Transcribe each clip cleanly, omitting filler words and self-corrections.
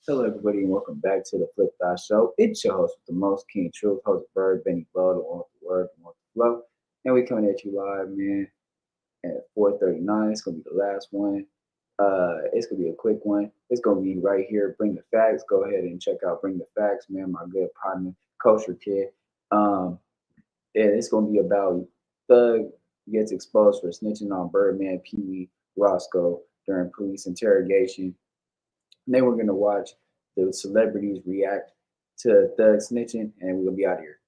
Hello, everybody, and welcome back to the Flip Thigh Show. It's your host with the most, King Truth, host Bird, Benny Blow, the one with the word, the one with the flow. And we coming at you live, man, at 4:39. It's gonna be the last one. It's gonna be a quick one. It's gonna be right here. Bring the facts. Go ahead and check out Bring the Facts, man. My good partner, Kosher Kid. Um, and it's gonna be about Thug gets exposed for snitching on Birdman, Pee Wee, Roscoe during police interrogation. And then we're gonna watch the celebrities react to Thug snitching, and we're gonna be out of here.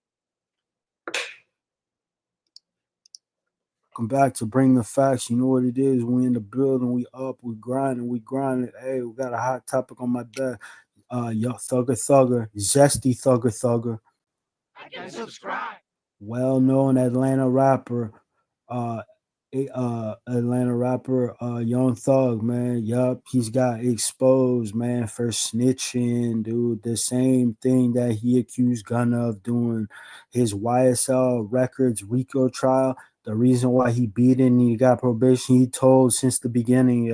Come back to Bring the Facts. You know what it is. We in the building. We up. We grinding. We grinding. Hey, we got a hot topic on my deck. Yo, Thugger, Zesty Thugger. I can subscribe. Well-known Atlanta rapper, Young Thug, man. Yup, he's got exposed, man, for snitching, dude. The same thing that he accused Gunna of doing. His YSL Records RICO trial. The reason why he beat it and he got probation, he told since the beginning,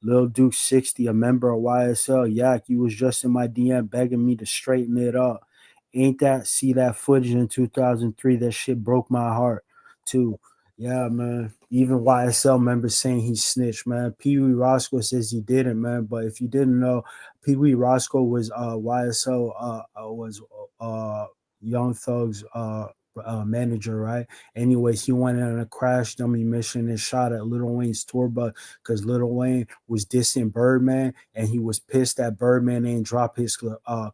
Lil Duke 60, a member of YSL, Yak, you was just in my DM begging me to straighten it up. Ain't that, see that footage in 2003, that shit broke my heart, too. Yeah, man. Even YSL members saying he snitched, man. Pee Wee Roscoe says he didn't, man. But if you didn't know, Pee Wee Roscoe was YSL was Young Thug's manager, right? Anyways, he went on a crash dummy mission and shot at Lil Wayne's tour bus because Lil Wayne was dissing Birdman and he was pissed that Birdman didn't drop his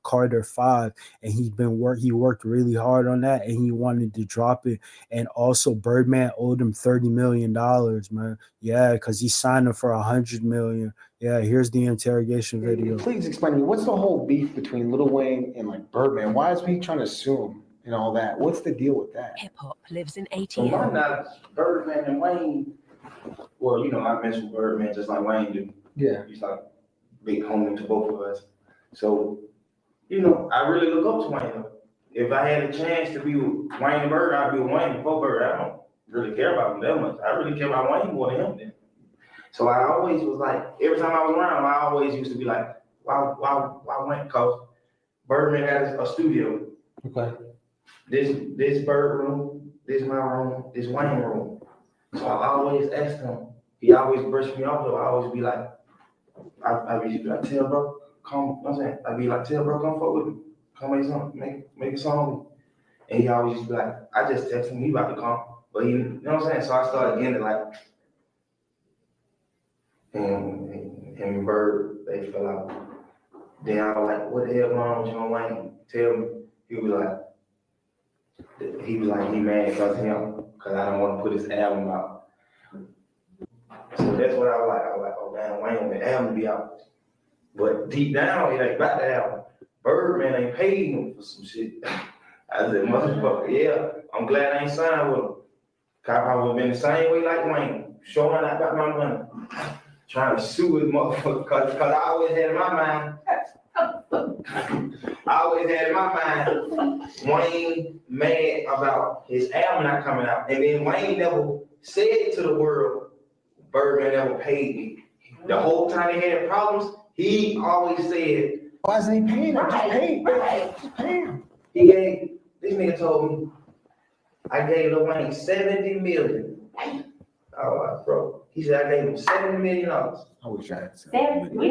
Carter 5, and he worked really hard on that and he wanted to drop it. And also Birdman owed him $30 million, man. Yeah, because he signed him for $100 million. Yeah, here's the interrogation video. Please explain to me, what's the whole beef between Lil Wayne and like Birdman? Why is he trying to sue him and all that? What's the deal with that? Hip hop lives in So why ATL. not Birdman and Wayne? Well, I mentioned Birdman just like Wayne do. Yeah. He's like big homie to both of us. So, I really look up to Wayne. If I had a chance to be with Wayne and Bird, I'd be with Wayne before Bird. I don't really care about him that much. I really care about Wayne more than him then. So I always was like, every time I was around him, I always used to be like, why Wayne? Because Birdman has a studio. Okay. This Bird room, this my room, this Wayne room. So I always asked him. He always brushed me off though. I always be like, I be like, tell bro, come. You know what I'm saying? I be like, tell bro, come fuck with me. Come make something, make a song with me. And he always used to be like, I just text him, he about to come. But he, you know what I'm saying? So I started getting it like, him and Bird, they fell out. Then I was like, what the hell going on with you and Wayne? Tell me. He was like, he mad because him, because I don't want to put his album out. So that's what I was like. I was like, oh man, Wayne, the album be out. But deep down, it ain't about the album. Birdman ain't paid him for some shit. I said, motherfucker, yeah, I'm glad I ain't signed with him. Cause I would have been the same way like Wayne, showing I got my money. Trying to sue his motherfucker, cause I always had in my mind, Wayne mad about his album not coming out. And then Wayne never said to the world, Birdman never paid me. The whole time they had problems, he always said, why isn't he paying him? Just pay him. Just pay him. This nigga told me, I gave Lil Wayne $70 million. Oh, bro. He said I gave him $70 million. I wish I had We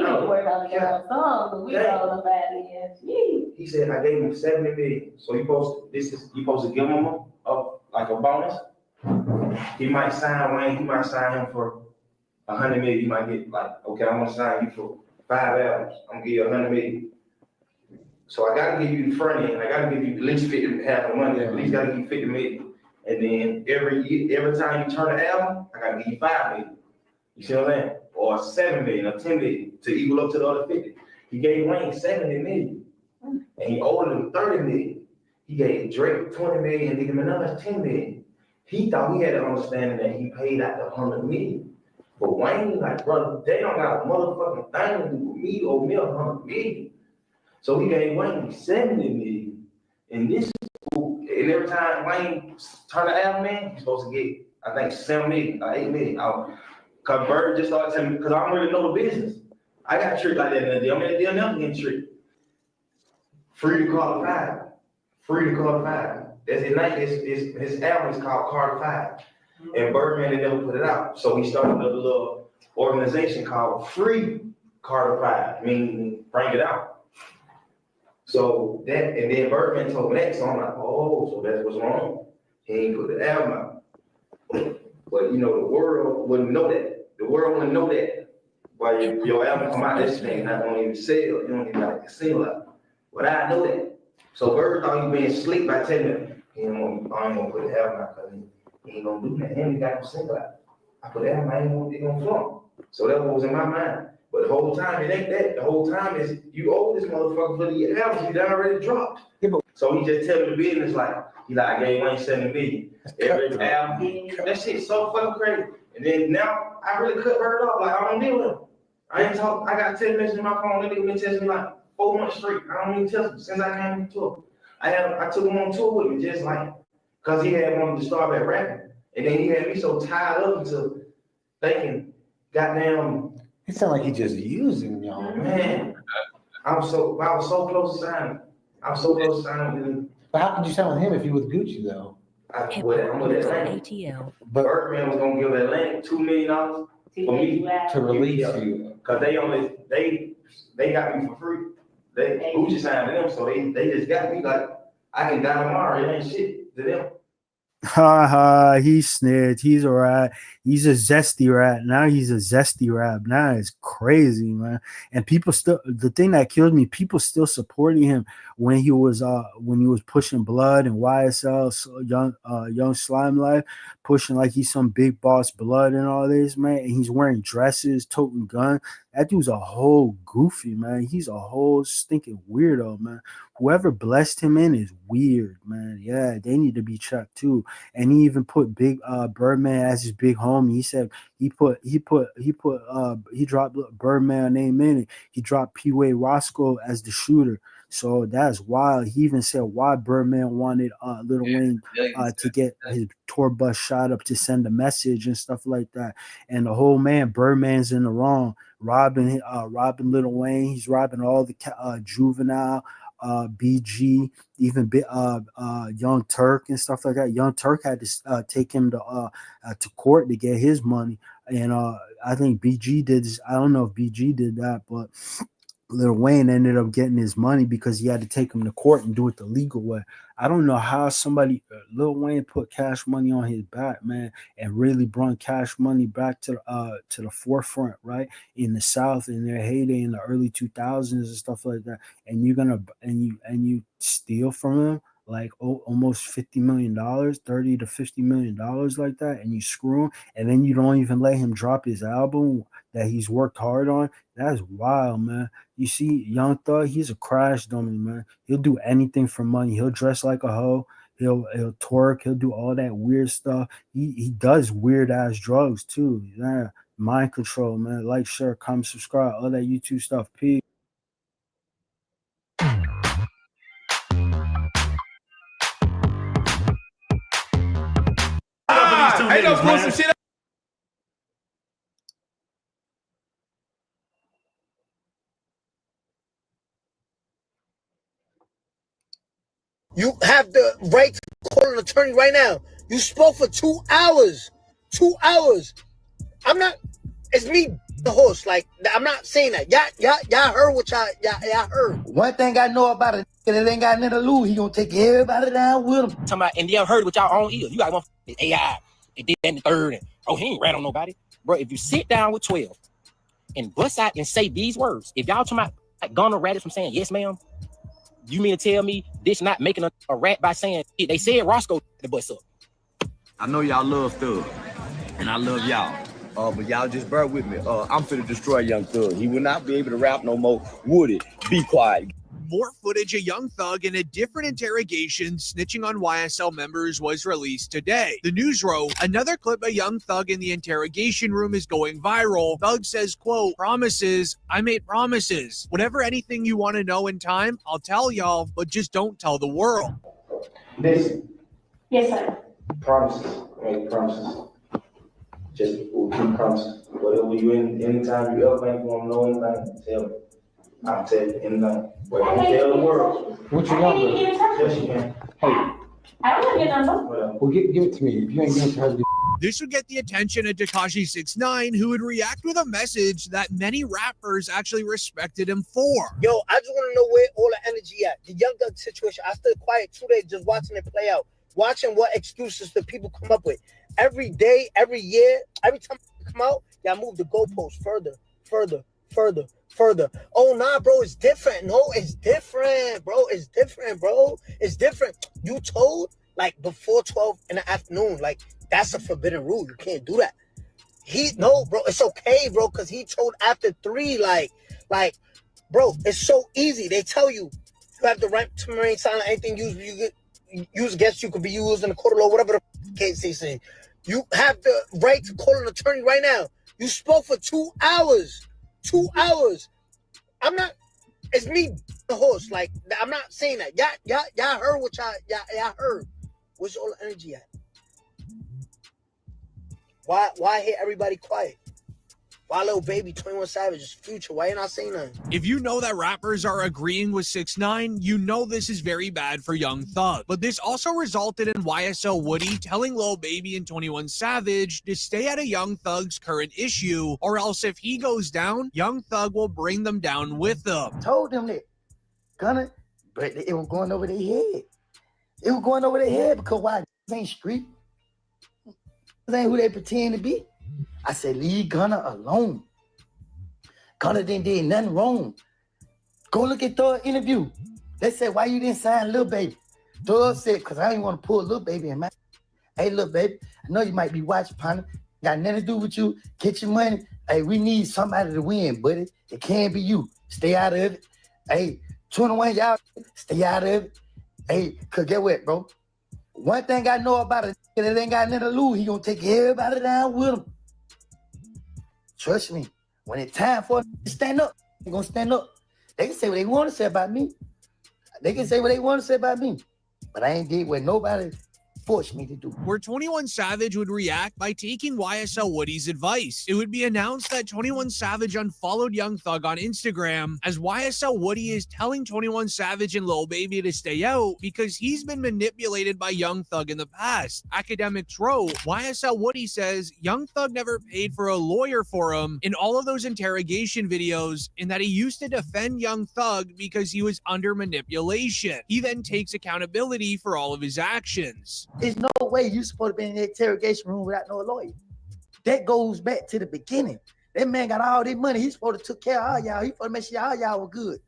need to work on the girl song, but we know about it. He said I gave him $70 million. So you supposed to give him like a bonus. He might sign Wayne. He might sign him for $100 million. He might get like, okay, I'm gonna sign you for 5 albums. I'm gonna give you $100 million. So I gotta give you the front end. I gotta give you at least 50, half the money. At least gotta give you $50 million. And then every time you turn the album, I gotta give you $5 million. You see what I'm saying? Or $7 million or $10 million to equal up to the other 50. He gave Wayne $70 million. And he owed him $30 million. He gave Drake $20 million and Nicki Minaj $10 million. He thought he had an understanding that he paid out the $100 million. But Wayne, like, brother, they don't got a motherfucking thing to do with me or me $100 million. So he gave Wayne $70 million. And every time Wayne turned the album in, he's supposed to get, I think, $7 million or $8 million. Cause Bird just started telling me, because I don't really know the business. I got tricked like that in the deal. I mean, they'll never get tricked. Free to call the five. Free to call the five. That's his name. His album is called Carter Five. And Birdman, they never put it out. So he started a little organization called Free Carter Five, meaning bring it out. So that, and then Birdman told me that, so I'm like, oh, so that's what's wrong. He ain't put the album out. But you know, the world wouldn't know that. The world wouldn't know that. While your album come out, this thing not gonna even sell. You don't even like to sell out. But I know that. So Bird thought he being slick by telling me, I ain't gonna put the album out because he ain't gonna do that. And he got no single out. I put the album out, it gonna flunk. So that was in my mind. But the whole time, it ain't that. The whole time is you owe this motherfucker for the album you done already dropped. So he just telling the business like, I gave Wayne 7 million. Every album, that shit's so fucking crazy. And then now I really cut Bird off. Like I don't deal with him. I ain't talk. I got 10 messages in my phone. That nigga been texting me like 4 months straight. I don't even tell him since I came to tour. I took him on tour with me just like, cause he had wanted to start back rapping, and then he had me so tied up into thinking, goddamn. It sounds like he just using y'all. Man, I was so close to signing. I was so close to signing with him. But how could you sign with him if he was Gucci though? I'm with Atlanta. ATL. But Birdman was gonna give Atlanta $2 million for me to release you. Cause they got me for free. Gucci signed to them, so they just got me like I can die tomorrow. It ain't shit to them. Ha ha, he snitched. He's a rat. He's a zesty rat. Now he's a zesty rat. Now it's crazy, man. And people still, the thing that kills me, people still supporting him when he was pushing Blood and YSL, so Young Slime Life, pushing like he's some big boss Blood and all this, man. And he's wearing dresses, toting gun. That dude's a whole goofy, man. He's a whole stinking weirdo, man. Whoever blessed him in is weird, man. Yeah, they need to be checked too. And he even put Big Birdman as his big homie. He said he dropped Birdman name in it. He dropped P-Way Roscoe as the shooter. So that's wild. He even said why Birdman wanted Lil Wayne to get his tour bus shot up to send a message and stuff like that. And the whole man, Birdman's in the wrong, robbing Lil Wayne. He's robbing all the Juvenile, BG, even Young Turk and stuff like that. Young Turk had to take him to court to get his money. And I think BG did this. I don't know if BG did that, but Lil Wayne ended up getting his money because he had to take him to court and do it the legal way. I don't know how Lil Wayne put Cash Money on his back, man, and really brought Cash Money back to the forefront, right, in the South in their heyday in the early 2000s and stuff like that. And you steal from him like almost $50 million, $30 to $50 million like that, and you screw him, and then you don't even let him drop his album that he's worked hard on. That's wild, man. You see, Young Thug, he's a crash dummy, man. He'll do anything for money. He'll dress like a hoe. He'll twerk. He'll do all that weird stuff. He does weird ass drugs too. Yeah, mind control, man. Like, share, comment, subscribe, all that YouTube stuff. Peace. Hey, no, pull some shit up. You have the right to call an attorney right now. You spoke for 2 hours. 2 hours. I'm not. It's me, the host. Like, I'm not saying that. Y'all heard what y'all heard. One thing I know about it, and it ain't got nothing to lose. He gonna take everybody down with him. Talking about, and y'all heard with y'all own ears. You got one AI. They did that in the third, and he ain't rat on nobody, bro. If you sit down with 12 and bust out and say these words, if y'all talking about like, gonna rat it from saying yes, ma'am. You mean to tell me this not making a rat by saying they said Roscoe the bus up? I know y'all love Thug, and I love y'all. But y'all just bear with me. I'm finna destroy Young Thug. He will not be able to rap no more. Would it? Be quiet. More footage of Young Thug in a different interrogation snitching on YSL members was released today. The news wrote, another clip of Young Thug in the interrogation room is going viral. Thug says, quote, promises, I made promises. Whatever anything you want to know in time, I'll tell y'all, but just don't tell the world. Listen. Yes, sir. Promises. Make promises. Just keep promises. Whatever you anytime you ever think you want to know anything, tell me. I'll tell you anything. But don't tell the world. What's your number? Yes, you can. Hey, I don't have your number. Whatever. well, give it to me. If you ain't giving it to her, This would get the attention of Tekashi69, who would react with a message that many rappers actually respected him for. Yo, I just want to know where all the energy at. The Young Thug situation, I stood quiet 2 days just watching it play out, watching what excuses the people come up with. Every day, every year, every time I come out, y'all move the goalposts further, further, further, further. Oh, nah, bro, it's different. No, it's different, bro. It's different, bro. It's different. You told, like, before 12 in the afternoon, like, that's a forbidden rule. You can't do that. No, bro, it's okay, bro, because he told after 3, like, bro, it's so easy. They tell you, you have the right to remain silent. Anything used against you could be used in the court of law, whatever the case they say. You have the right to call an attorney right now. You spoke for 2 hours. 2 hours. It's me, the horse. Like, I'm not saying that. Y'all heard what y'all heard. Where's all the energy at? Why hear everybody quiet? Why Lil Baby, 21 Savage's Future? Why you not saying nothing? If you know that rappers are agreeing with 6ix9ine, you know this is very bad for Young Thug. But this also resulted in YSL Woody telling Lil Baby and 21 Savage to stay out of Young Thug's current issue, or else if he goes down, Young Thug will bring them down with them. Told them that, Gunna, but it was going over their head. It was going over their head because why? This ain't street. This ain't who they pretend to be. I said, leave Gunna alone. Gunna didn't do nothing wrong. Go look at Thug's interview. They said, why you didn't sign Lil Baby? Thug said, because I didn't want to pull Lil Baby in my. Hey, Lil Baby, I know you might be watching, partner. Got nothing to do with you. Get your money. Hey, we need somebody to win, buddy. It can't be you. Stay out of it. Hey, 21, y'all, stay out of it. Hey, because get what, bro? One thing I know about it, that ain't got nothing to lose. He gonna take everybody down with him. Trust me, when it's time for him to stand up, he gonna stand up. They can say what they want to say about me. They can say what they want to say about me. But I ain't did what nobody forced me to do. Where 21 Savage would react by taking YSL Woody's advice. It would be announced that 21 Savage unfollowed Young Thug on Instagram, as YSL Woody is telling 21 Savage and Lil Baby to stay out because he's been manipulated by Young Thug in the past. Academics wrote, YSL Woody says Young Thug never paid for a lawyer for him in all of those interrogation videos, and that he used to defend Young Thug because he was under manipulation. He then takes accountability for all of his actions. There's no way you supposed to be in the interrogation room without no lawyer. That goes back to the beginning. That man got all this money. He's supposed to took care of all y'all. He's supposed to make sure all y'all were good.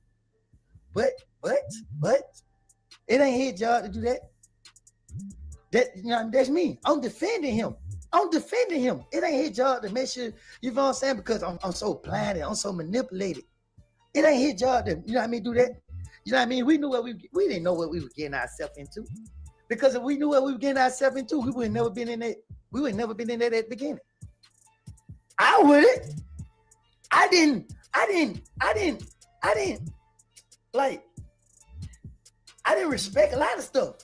But it ain't his job to do that. That's me. I'm defending him. It ain't his job to make sure, you know what I'm saying? Because I'm so blinded. I'm so manipulated. It ain't his job to, you know what I mean, do that. You know what I mean? We knew what we didn't know what we were getting ourselves into. Because if we knew what we were getting ourselves into, we would have never been in that. We would have never been in that at the beginning. I wouldn't. I didn't respect a lot of stuff.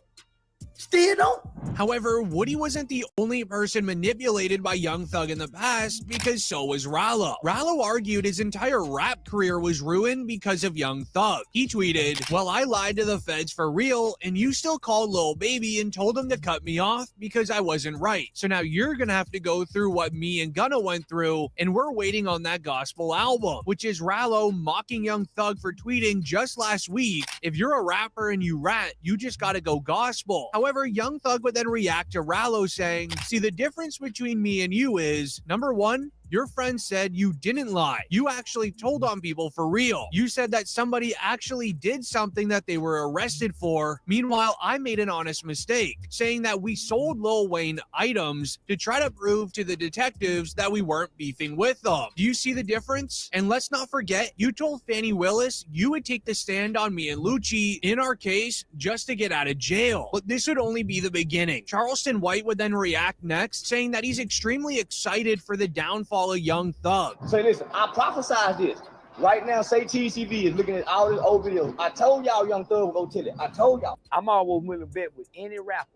Still don't. However, Woody wasn't the only person manipulated by Young Thug in the past, because so was Rallo. Rallo argued his entire rap career was ruined because of Young Thug. He tweeted, well, I lied to the feds for real, and you still called Lil Baby and told him to cut me off because I wasn't right. So now you're gonna have to go through what me and Gunna went through, and we're waiting on that gospel album, which is Rallo mocking Young Thug for tweeting just last week, if you're a rapper and you rat, you just gotta go gospel. However, Young Thug would then react to Rallo saying, see, the difference between me and you is, number one, your friend said you didn't lie. You actually told on people for real. You said that somebody actually did something that they were arrested for. Meanwhile, I made an honest mistake, saying that we sold Lil Wayne items to try to prove to the detectives that we weren't beefing with them. Do you see the difference? And let's not forget, you told Fannie Willis you would take the stand on me and Lucci in our case just to get out of jail. But this would only be the beginning. Charleston White would then react next, saying that he's extremely excited for the downfall of Young Thug. Say, listen, I prophesied this. Right now, say TCV is looking at all these old videos. I told y'all Young Thug would go tell it. I told y'all. I'm always willing to bet with any rapper.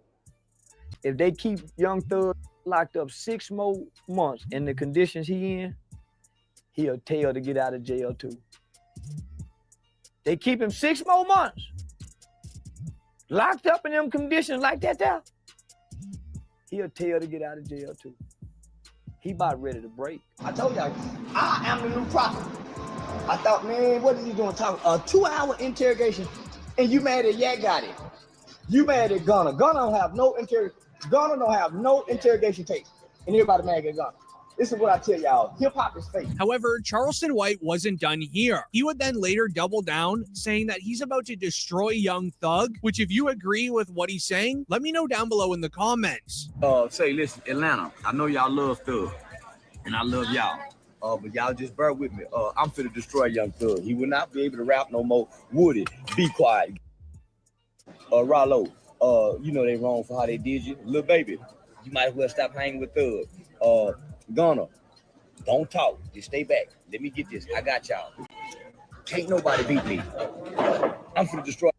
If they keep Young Thug locked up 6 more months in the conditions he in, he'll tell to get out of jail too. They keep him 6 more months, locked up in them conditions like that there, he'll tell to get out of jail too. He about ready to break. I told y'all, I am the new prophet. I thought, man, what is he doing talking? A 2-hour interrogation, and you mad that Yak got it. You mad at Gunna. Gunna don't have no interrogation tape, and everybody mad at Gunna. This is what I tell y'all, hip-hop is fake. However, Charleston White wasn't done here. He would then later double down, saying that he's about to destroy Young Thug, which if you agree with what he's saying, let me know down below in the comments. Say, listen, Atlanta, I know y'all love Thug, and I love y'all. But y'all just bear with me. I'm finna destroy Young Thug. He will not be able to rap no more. Would it? Be quiet. Rollo, you know they wrong for how they did you. Little baby, you might as well stop hanging with Thug. Gunna, don't talk. Just stay back. Let me get this. I got y'all. Can't nobody beat me. I'm finna destroy.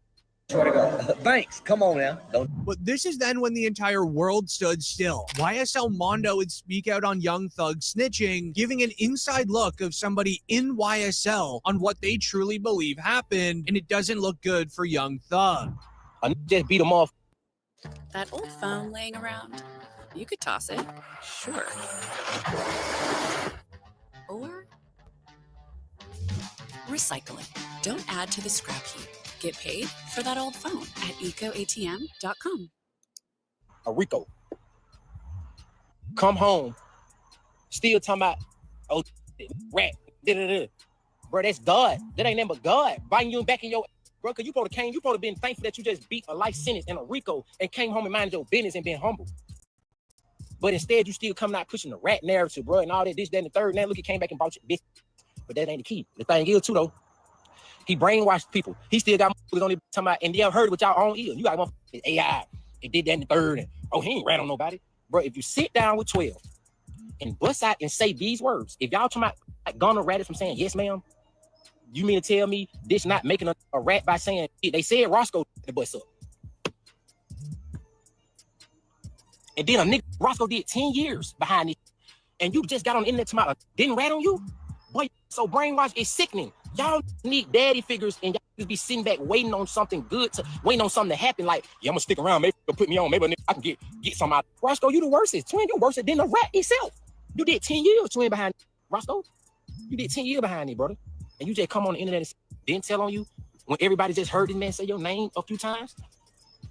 Swear to God. Thanks. Come on now. But this is then when the entire world stood still. YSL Mondo would speak out on Young Thug snitching, giving an inside look of somebody in YSL on what they truly believe happened, and it doesn't look good for Young Thug. I just beat him off. That old phone laying around, you could toss it, sure. Or recycle it. Don't add to the scrap heap. Get paid for that old phone at ecoatm.com. Rico, come home, still talking about, oh, rat, bro, that's God. That ain't nothing but God biting you back in your, bro, because you probably been thankful that you just beat a life sentence in a Rico and came home and minded your business and been humble. But instead, you still coming out pushing the rat narrative, bro, and all that, this, that, and the third. Now look, he came back and bought your bitch. But that ain't the key. The thing is, too, though, he brainwashed people. He still got motherfuckers on there talking about, and they have heard it with y'all own ears. You got motherfuckers, AI, it did that in the third, and oh, he ain't rat on nobody. Bro, if you sit down with 12 and bust out and say these words, if y'all talking about like, Gunna ratted from saying, yes, ma'am, you mean to tell me this not making a rat by saying, they said Roscoe the bust up. And then a nigga, Roscoe did 10 years behind it, and you just got on the internet talking about, didn't rat on you? Boy, so brainwashed, it's sickening. Y'all need daddy figures, and y'all just be sitting back waiting on something good, waiting on something to happen. Like, yeah, I'm gonna stick around. Maybe they'll put me on. Maybe I can get some out. Roscoe, you the worstest. Twin, you worse than the rat itself. You did 10 years, twin, behind Roscoe. You did 10 years behind me, brother. And you just come on the internet and didn't tell on you when everybody just heard this man say your name a few times.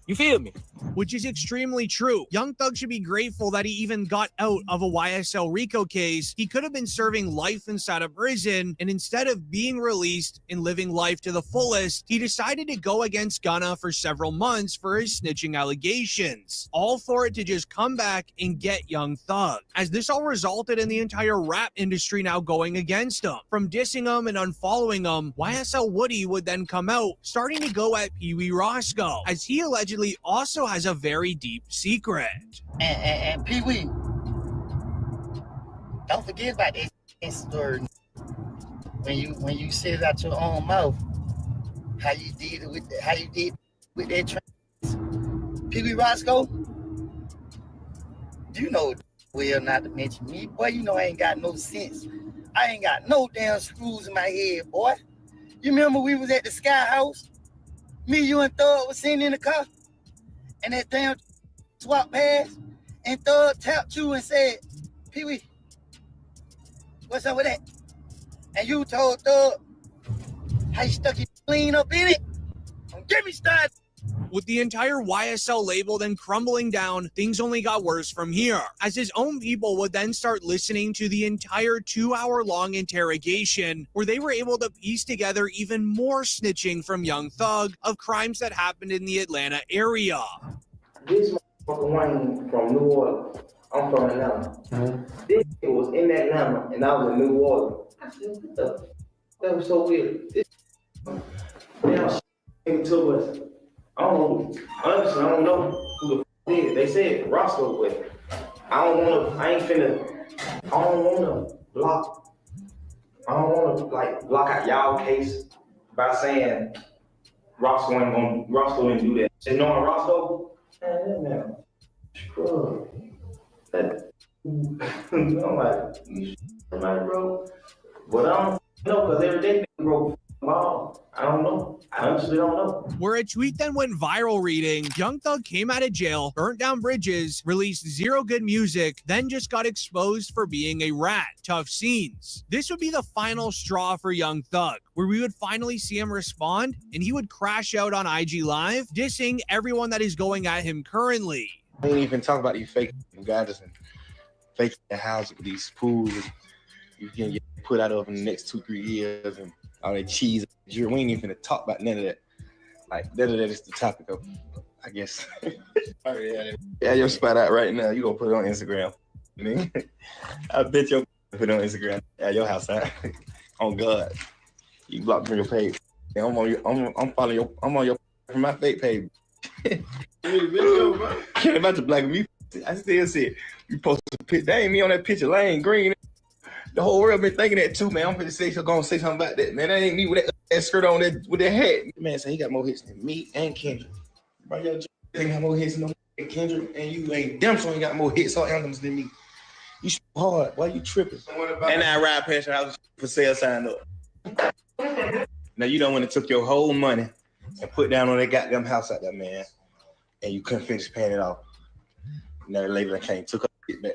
You feel me? Which is extremely true. Young Thug should be grateful that he even got out of a YSL RICO case. He could have been serving life inside of prison, and instead of being released and living life to the fullest, he decided to go against Gunna for several months for his snitching allegations. All for it to just come back and get Young Thug. As this all resulted in the entire rap industry now going against him. From dissing him and unfollowing him, YSL Woody would then come out, starting to go at Pee Wee Roscoe, as he allegedly also has a very deep secret. And Pee Wee, don't forget about this story. When you said it out your own mouth, how you did with that trans. Pee Wee Roscoe, you know well not to mention me, boy. You know I ain't got no sense. I ain't got no damn screws in my head, boy. You remember we was at the Sky House? Me, you, and Thug was sitting in the car, and that damn swap past, and Thug tapped you and said, Pee Wee, what's up with that? And you told Thug how you stuck your clean up in it. Don't get me started. With the entire YSL label then crumbling down, things only got worse from here, as his own people would then start listening to the entire 2-hour-long interrogation, where they were able to piece together even more snitching from Young Thug of crimes that happened in the Atlanta area. This motherfucker Wayne from New Orleans. I'm from Atlanta. This nigga was in Atlanta, and I was in New Orleans. I said, what the? That was so weird. This damn shit to us. I don't know. Honestly, I don't know who the f did it. They said Roscoe, but I don't wanna block out y'all case by saying Roscoe didn't do that. And knowing Roscoe, man, scrub. I'm like, you right, bro? But I don't know, because every day they broke ball. I don't know. I honestly don't know. Where a tweet then went viral reading, Young Thug came out of jail, burnt down bridges, released zero good music, then just got exposed for being a rat. Tough scenes. This would be the final straw for Young Thug, where we would finally see him respond, and he would crash out on IG Live, dissing everyone that is going at him currently. I ain't even talk about these fake guys and fake houses with these pools you can get put out of in the next 2-3 years and all that cheese. We ain't even gonna talk about none of that. Like, that is the topic of, I guess. Yeah, your spot out right now. You gonna put it on Instagram. I bet you'll put it on Instagram at your house out. On God. You blocked from your page. I'm on your from my fake page. Can't about to black me. I still see it. You posted a picture. That ain't me on that picture. Lane Green. The whole world been thinking that too, man. I'm gonna say something about that, man. That ain't me with that skirt on with that hat. Man, say he got more hits than me and Kendrick. Bro, your ain't got more hits than Kendrick, and you ain't damn sure ain't got more hits or anthems than me. You hard. Why you tripping? And I ride past your house for sale sign up. Now you don't want to took your whole money and put down on that goddamn house out there, man, and you couldn't finish paying it off. Now the label came, took up it back.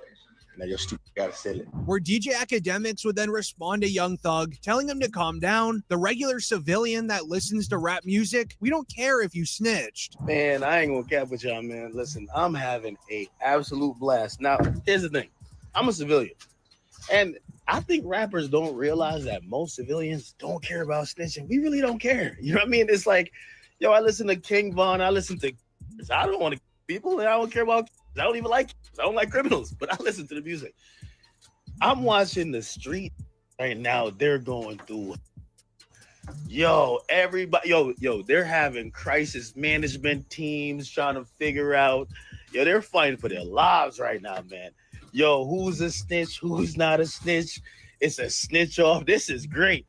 Now you're stupid, gotta sell it. Where DJ Academics would then respond to Young Thug, telling him to calm down. The regular civilian that listens to rap music, we don't care if you snitched. Man, I ain't gonna cap with y'all, man. Listen, I'm having a absolute blast. Now, here's the thing. I'm a civilian. And I think rappers don't realize that most civilians don't care about snitching. We really don't care. You know what I mean? It's like, yo, I listen to King Von. I listen to... I don't want to people, and I don't care about... I don't even like... I don't like criminals, but I listen to the music. I'm watching the street right now. They're going through... Yo, everybody... Yo, they're having crisis management teams trying to figure out... Yo, they're fighting for their lives right now, man. Yo, who's a snitch? Who's not a snitch? It's a snitch off. This is great.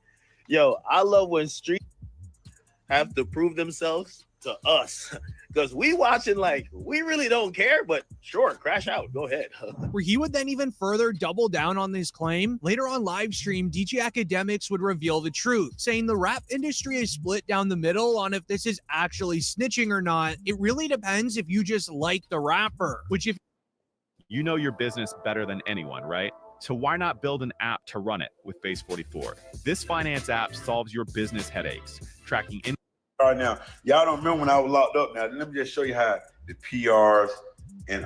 Yo, I love when streets have to prove themselves to us. Because we watching like, we really don't care, but sure, crash out. Go ahead. Where he would then even further double down on this claim. Later on live stream, DJ Academics would reveal the truth, saying the rap industry is split down the middle on if this is actually snitching or not. It really depends if you just like the rapper, which if you know your business better than anyone, right? So why not build an app to run it with Base 44? This finance app solves your business headaches, tracking in. All right, now, y'all don't remember when I was locked up. Now, let me just show you how the PRs and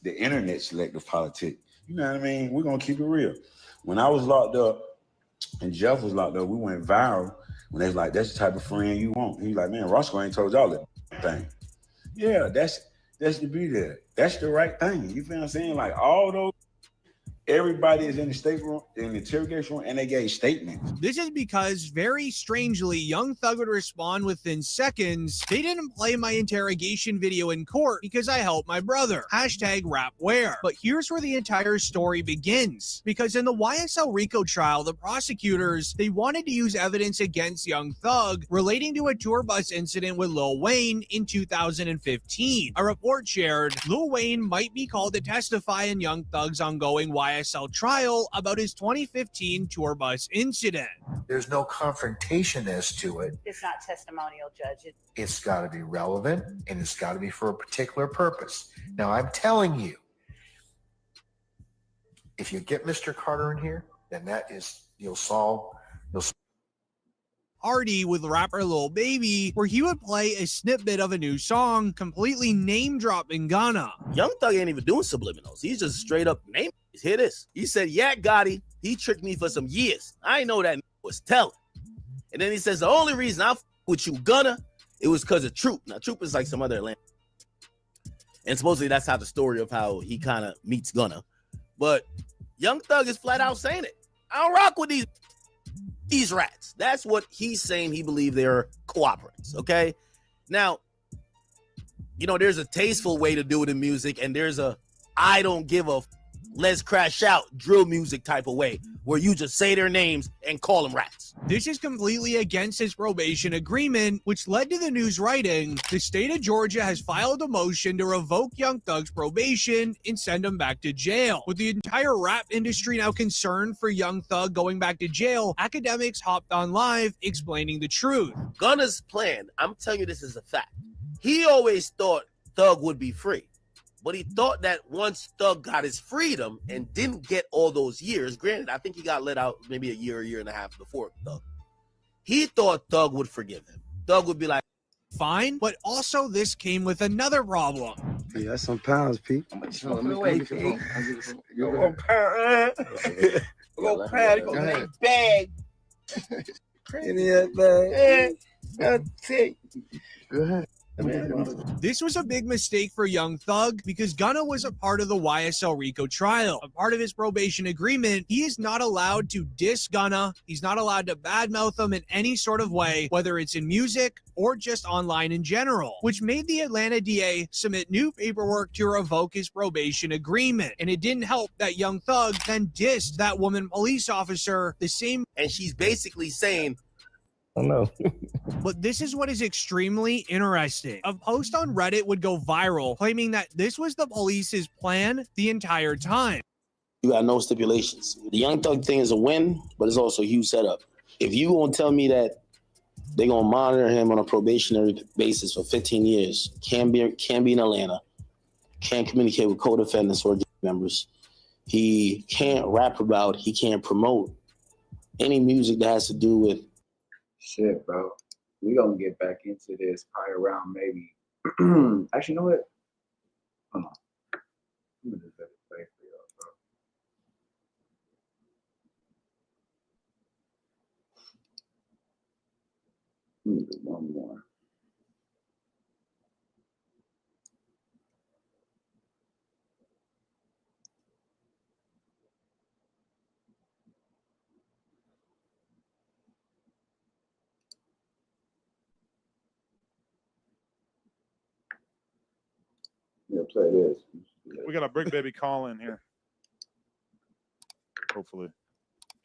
the internet selective politics. You know what I mean? We're going to keep it real. When I was locked up and Jeff was locked up, we went viral when they was like, that's the type of friend you want. He was like, man, Roscoe ain't told y'all that thing. Yeah, that's to be there. That's the right thing. You feel what I'm saying? Like all those, everybody is in the state room, in the interrogation room, and they gave statements. This is because, very strangely, Young Thug would respond within seconds. They didn't play my interrogation video in court because I helped my brother. #rapware. But here's where the entire story begins. Because in the YSL RICO trial, the prosecutors, they wanted to use evidence against Young Thug relating to a tour bus incident with Lil Wayne in 2015. A report shared Lil Wayne might be called to testify in Young Thug's ongoing YSL trial about his 2015 tour bus incident. There's no confrontation-ness to it. It's not testimonial, Judge. It's got to be relevant, and it's got to be for a particular purpose. Now, I'm telling you, if you get Mr. Carter in here, then that is, you'll solve. Artie with rapper Lil Baby, where he would play a snippet of a new song, completely name-dropping Ghana. Young Thug ain't even doing subliminals. He's just straight up naming. Hear this. He said, yeah, Gotti, he tricked me for some years. I ain't know that was telling. And then he says, the only reason I with you, Gunna, it was because of Troop. Now, Troop is like some other Atlanta. And supposedly that's how the story of how he kind of meets Gunna. But Young Thug is flat out saying it. I don't rock with these rats. That's what he's saying. He believed they're cooperatives, okay? Now, you know, there's a tasteful way to do it in music, and there's a I don't give a let's crash out drill music type of way. where you just say their names and call them rats. This is completely against his probation agreement, which led to the news writing, the state of Georgia has filed a motion to revoke Young Thug's probation and send him back to jail. With the entire rap industry now concerned for Young Thug going back to jail, academics hopped on live explaining the truth. Gunna's plan, I'm telling you this is a fact. He always thought Thug would be free. But he thought that once Thug got his freedom and didn't get all those years, granted, I think he got let out maybe a year and a half before Thug. He thought Thug would forgive him. Thug would be like, fine, but also this came with another problem. Yeah, that's some pounds, Pete. Go ahead. Bag. In that bag. Go ahead. This was a big mistake for Young Thug because Gunna was a part of the YSL Rico trial. A part of his probation agreement, he is not allowed to diss Gunna. He's not allowed to badmouth him in any sort of way, whether it's in music or just online in general, which made the Atlanta DA submit new paperwork to revoke his probation agreement. And it didn't help that Young Thug then dissed that woman police officer the same. And she's basically saying, I know. But this is what is extremely interesting. A post on Reddit would go viral claiming that this was the police's plan the entire time. You got no stipulations. The Young Thug thing is a win, but it's also a huge setup. If you gonna tell me that they're gonna monitor him on a probationary basis for 15 years, can't be in Atlanta, can't communicate with co-defendants or members, he can't rap about, he can't promote any music that has to do with shit, bro. We gonna get back into this probably around maybe. Actually, you know what? Hold on. I'm gonna just let it play for y'all, bro. Let me do one more. Yeah, play this. We got a Brick Baby call in here. Hopefully.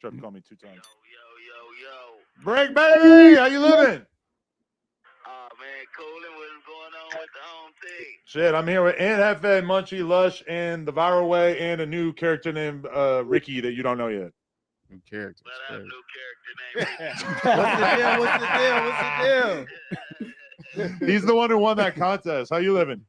Tried to call me 2 times. Yo. Brick Baby, how you living? Oh, man, coolin'. What's going on with the home team? Shit, I'm here with Hefe, Munchie, Lush, and the Viral Way, and a new character named Ricky that you don't know yet. New character. What's the deal? He's the one who won that contest. How you living?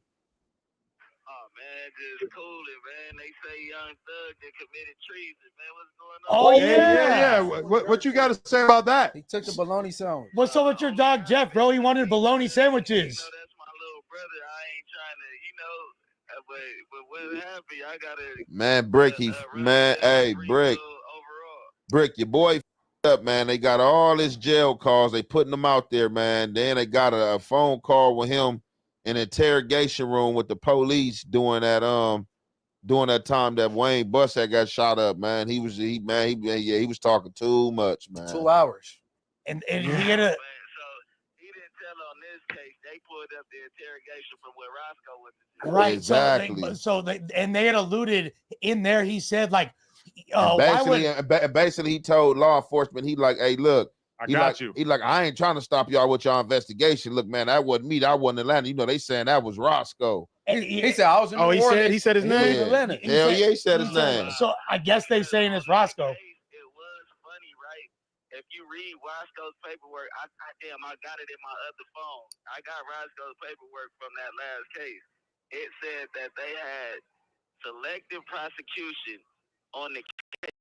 Just coolin', man. They say Young Thug that committed treason, man. What's going on? Oh, yeah. What you got to say about that? He took the bologna sandwich. What's up with your dog, Jeff, bro? He wanted bologna sandwiches. That's my little brother. I ain't trying to, but what happened? I got to. Man, Brick, hey, Brick, your boy up, man. They got all his jail calls. They putting them out there, man. Then they got a phone call with him in an interrogation room with the police during that time that Wayne Bussett got shot up, man. He was talking too much, man. 2 hours. And he had a. So he didn't tell on this case. They pulled up the interrogation from where Roscoe was. Right. Exactly. They had alluded in there. He said like, basically he told law enforcement, he like, hey, look. He like, I ain't trying to stop y'all with y'all investigation. Look, man, that wasn't me. That wasn't Atlanta. You know, they saying that was Roscoe. He said I was in New Orleans. He said his name. Yeah. Atlanta. Hell yeah, he said his name. So I guess they saying it's Roscoe. It was funny, right? If you read Roscoe's paperwork, I got it in my other phone. I got Roscoe's paperwork from that last case. It said that they had selective prosecution on the case.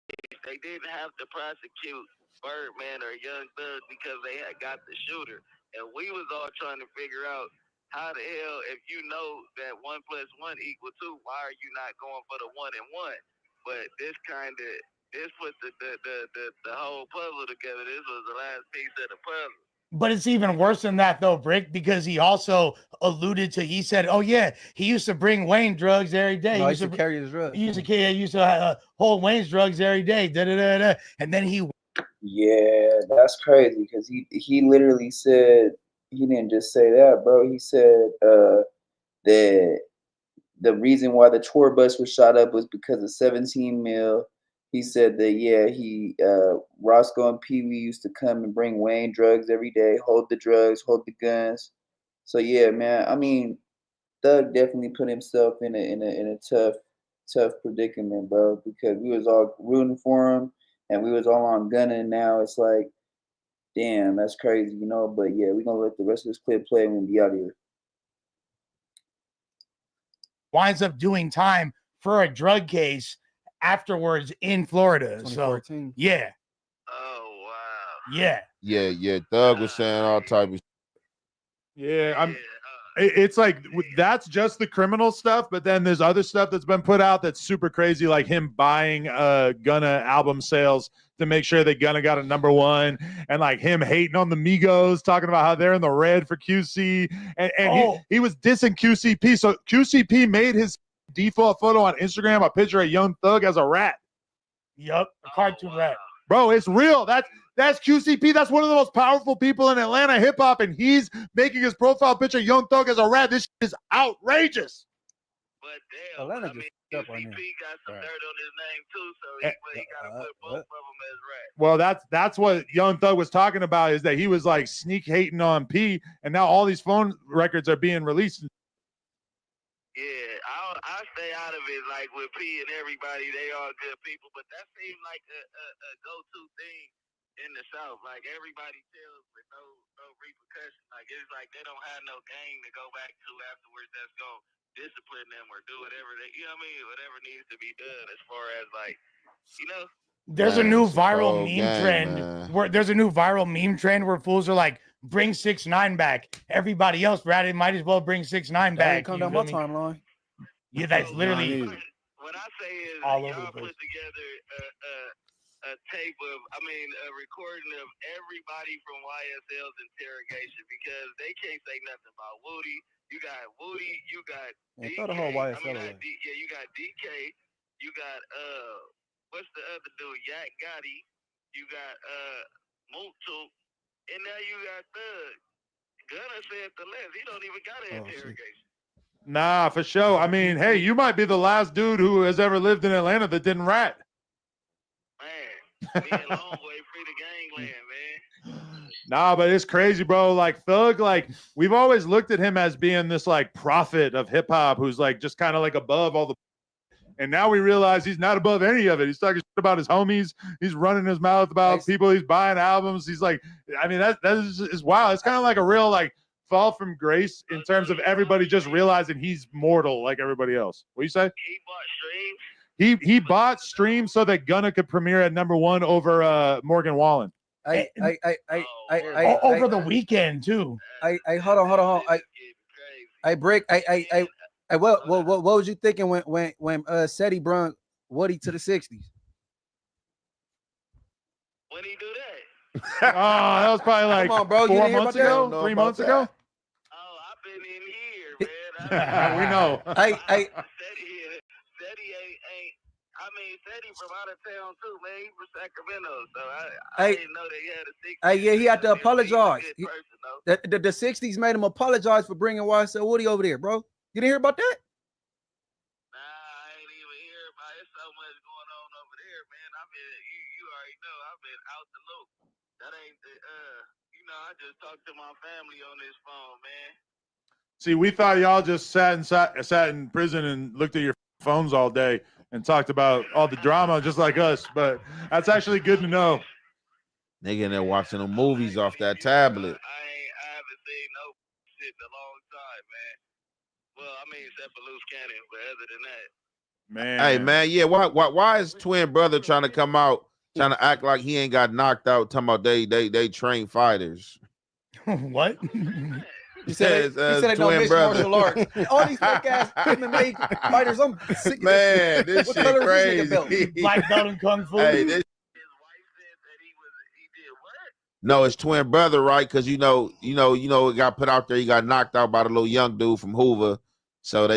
They didn't have to prosecute Birdman or Young Thug because they had got the shooter. And we was all trying to figure out how the hell, if you know that 1 + 1 = 2, why are you not going for the 1 and 1? But this put the whole puzzle together. This was the last piece of the puzzle. But it's even worse than that, though, Brick, because he also alluded to, he said, oh, yeah, he used to bring Wayne drugs every day. No, he used to carry his drugs. He used to hold Wayne's drugs every day. And then he. Yeah, that's crazy because he literally said, he didn't just say that, bro. He said that the reason why the tour bus was shot up was because of 17 mil. He said that Roscoe and Pee Wee used to come and bring Wayne drugs every day, hold the drugs, hold the guns. So yeah, man. I mean, Thug definitely put himself in a tough predicament, bro, because we was all rooting for him and we was all on gunning. Now it's like, damn, that's crazy, you know. But yeah, we're gonna let the rest of this clip play and we'll be out of here. Winds up doing time for a drug case afterwards in Florida. So yeah. Oh wow. Yeah. Yeah. Thug was saying all type of. Yeah, it's like that's just the criminal stuff, but then there's other stuff that's been put out that's super crazy, like him buying Gunna album sales to make sure that Gunna got a #1, and like him hating on the Migos, talking about how they're in the red for QC, and he was dissing QCP. So QCP made his default photo on Instagram a picture of Young Thug as a rat. Yup, a cartoon rat. Bro, it's real. That's QCP. That's one of the most powerful people in Atlanta hip hop, and he's making his profile picture Young Thug as a rat. This shit is outrageous. But damn, Atlanta I mean, just up on QCP him. got some dirt on his name too, so he gotta put both of them as rats. Well, that's what Young Thug was talking about, is that he was like sneak hating on P, and now all these phone records are being released. Yeah, I stay out of it. Like with P and everybody, they all good people, but that seemed like a go-to thing in the South. Like everybody tells with no repercussion. Like it's like they don't have no gang to go back to afterwards. That's gonna discipline them or do whatever whatever needs to be done as far as like, you know. There's a new viral meme trend where fools are like, bring 6ix9ine back. Everybody else, Brad, might as well bring 6ix9ine back. Come down my timeline. Yeah, that's literally What I say is all over y'all the place. put together a tape of, a recording of everybody from YSL's interrogation, because they can't say nothing about Woody. You got Woody, you got Man, DK. throw the whole YSL away. You got DK. You got what's the other dude? Yak Gotti. You got Mutu, and now you got Thug. Gunna said the less. He don't even got an interrogation. Nah, for sure. I mean, hey, you might be the last dude who has ever lived in Atlanta that didn't rat. Man, me and Longboy free the gangland, man. Nah, but it's crazy, bro. Like Thug, like we've always looked at him as being this like prophet of hip hop who's like just kind of like above all the. And now we realize he's not above any of it. He's talking shit about his homies. He's running his mouth about people. He's buying albums. He's like, I mean, that is wild. It's kind of like a real like fall from grace in terms of everybody just realizing he's mortal like everybody else. What do you say? He bought streams. He bought streams so that Gunna could premiere at #1 over Morgan Wallen. Over the weekend too. Hold on. What was you thinking when Seti brung Woody to the 60s? When he do that? Oh, that was probably like Come on, bro. 4 months ago, 3 months ago. Oh, I've been in here, man. We know. Seti ain't. I mean, Seti from out of town too, man. He from Sacramento, so I didn't know they had a 60s. He had to apologize. He's a good person, though. The 60s made him apologize for bringing YSL Woody over there, bro. You didn't hear about that? Nah, I ain't even hear about it. So much going on over there, man. I mean, you already know. I've been out the loop. That ain't the I just talked to my family on this phone, man. See, we thought y'all just sat in prison and looked at your phones all day and talked about all the drama just like us, but that's actually good to know. Nigga in there watching the movies off that tablet. I haven't seen no shit in a long time, man. Well, I mean, except for loose cannon, but other than that. Man. Hey, man, yeah, why is twin brother trying to come out, trying to act like he ain't got knocked out, talking about they train fighters? What? He said they don't mix martial arts. All these fake ass MMA fighters, I'm sick of man, this what shit color crazy. is this nigga belt? Black belt in Kung Fu. Hey, this... No, it's twin brother, right? Because you know, it got put out there. He got knocked out by the little young dude from Hoover. So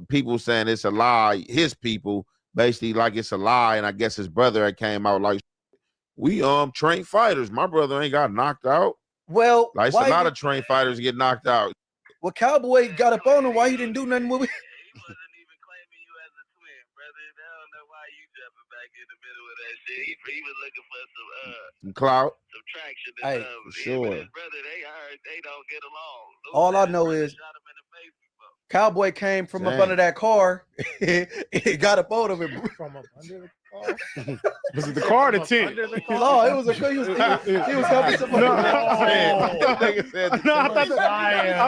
people saying it's a lie. His people basically like it's a lie, and I guess his brother came out like, we train fighters. My brother ain't got knocked out. Well, Like, why a lot of trained fighters get knocked out. Well, Cowboy got up on him. Why he didn't do nothing with it? He wasn't even claiming you as a twin, brother. I don't know why you jumping back in the shit. He was looking for Some clout. some traction. Hey, Him and sure. his brother, I heard they don't get along. all I know is Cowboy came from up Dang. under that car. He got up on him and From up under the car. Was it the car or the tent? no, it was a he was helping somebody. I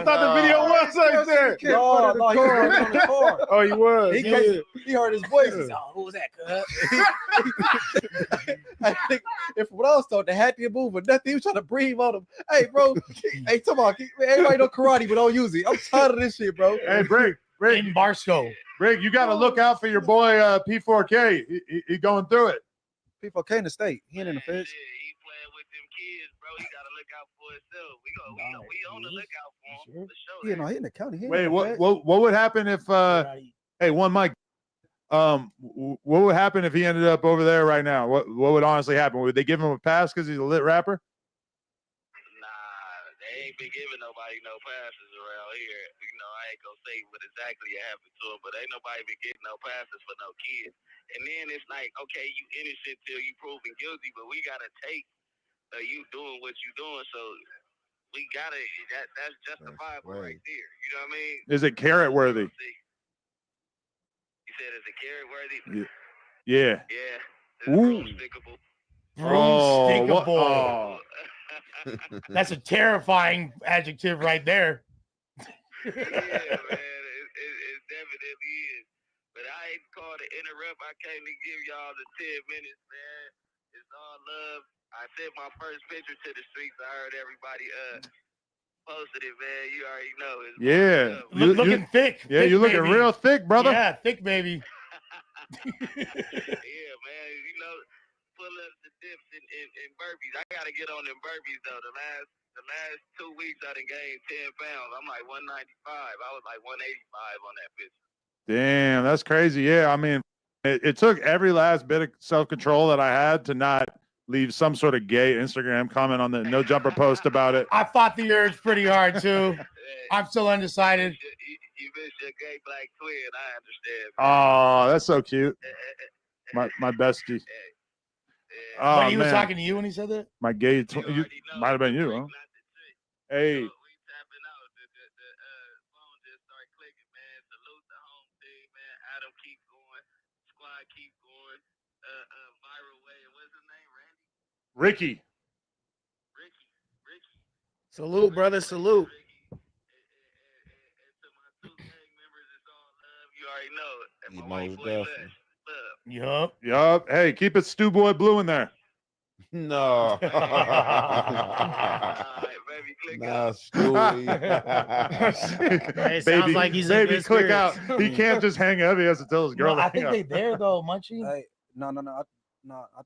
thought the video was like that. No, he was working on the car. Oh, he was. He heard his voice. He said, "Oh, who was that, cuz?" I think if what I was told, the hat didn't move or nothing. He was trying to breathe on him. Hey, bro. Hey, come on. Everybody know karate, but don't use it. I'm tired of this shit, bro. Hey, Brick, In Barstow. Brick, you got to look out for your boy P4K. He going through it. P4K in the state. He ain't in the feds. He playing with them kids, bro. He gotta look out for himself. We on the lookout for him. For sure. Yeah, no, he in the county. He ain't Wait, in the feds. what would happen if hey, one mic. What would happen if he ended up over there right now? What would honestly happen? Would they give him a pass because he's a lit rapper? They ain't been giving nobody no passes around here. I ain't gonna say what exactly happened to him, but ain't nobody been getting no passes for no kids. And then it's like, okay, you innocent till you proven guilty, but we gotta take you doing what you doing. So we gotta that's justifiable right there. You know what I mean? Is it carrot worthy? You said is it carrot worthy? Yeah. Yeah. Ooh. Broomstickable. That's a terrifying adjective right there. Yeah, man, it definitely is. But I ain't called to interrupt. I came to give y'all the 10 minutes, man. It's all love. I sent my first picture to the streets. I heard everybody posted it, man. You already know. It's Yeah. Looking thick. Yeah, you're looking real thick, brother. Yeah, thick baby. Yeah, man. Pull up the dips in burpees. I gotta get on them burpees though. The last 2 weeks I done gained 10 pounds. I'm like 195. I was like 185 on that picture. Damn, that's crazy. Yeah, I mean, it took every last bit of self-control that I had to not leave some sort of gay Instagram comment on the No Jumper post about it. I fought the urge pretty hard too. I'm still undecided. You missed your gay black twin. I understand. Oh, that's so cute. My bestie. Oh, But he was man. talking to you when he said that? My gay might have been you, huh? Hey. Ricky. Salute, brother. Salute. You already know. Yup. Hey, keep it Stew Boy Blue in there. No. Nah, Stewie. It sounds like he's in baby, good click spirits. out. He can't just hang up. He has to tell his girl. No, to I think hang they up. there though, Munchie. Hey, no. I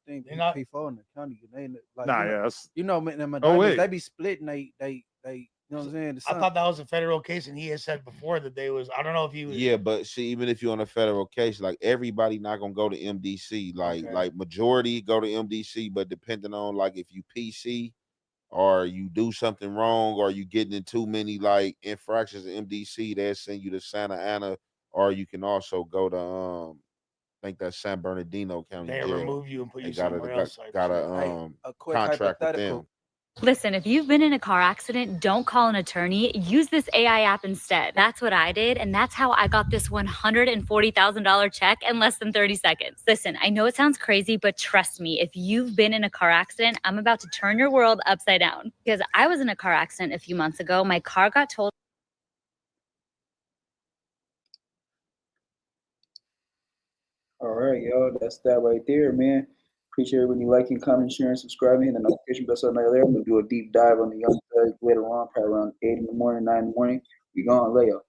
think They're not- P4 in the county. They like, Nah, you know, yes. You know, man, them Oh, Medallions, wait. they be splitting. They, you know what I'm saying? The I son- thought that was a federal case, and he had said before that they was. I don't know if he was. Yeah, but see, even if you're on a federal case, like everybody not gonna go to MDC. Like majority go to MDC, but depending on like if you PC or you do something wrong or you getting in too many like infractions in MDC, they'll send you to Santa Ana, or you can also go to I think that's San Bernardino County They Jail. remove you and put you They gotta- somewhere else. type Gotta shit. a quick contract with hypothetical. them. Listen, if you've been in a car accident, don't call an attorney. Use this AI app instead. That's what I did, and that's how I got this $140,000 check in less than 30 seconds. Listen, I know it sounds crazy, but trust me, if you've been in a car accident, I'm about to turn your world upside down. Because I was in a car accident a few months ago. My car got totaled. All right, y'all. That's that right there, man. Appreciate everybody liking, commenting, sharing, subscribing, and the notification bell so there. I'm gonna do a deep dive on the Young Thug later on, probably around 8 in the morning, 9 in the morning. We gone later.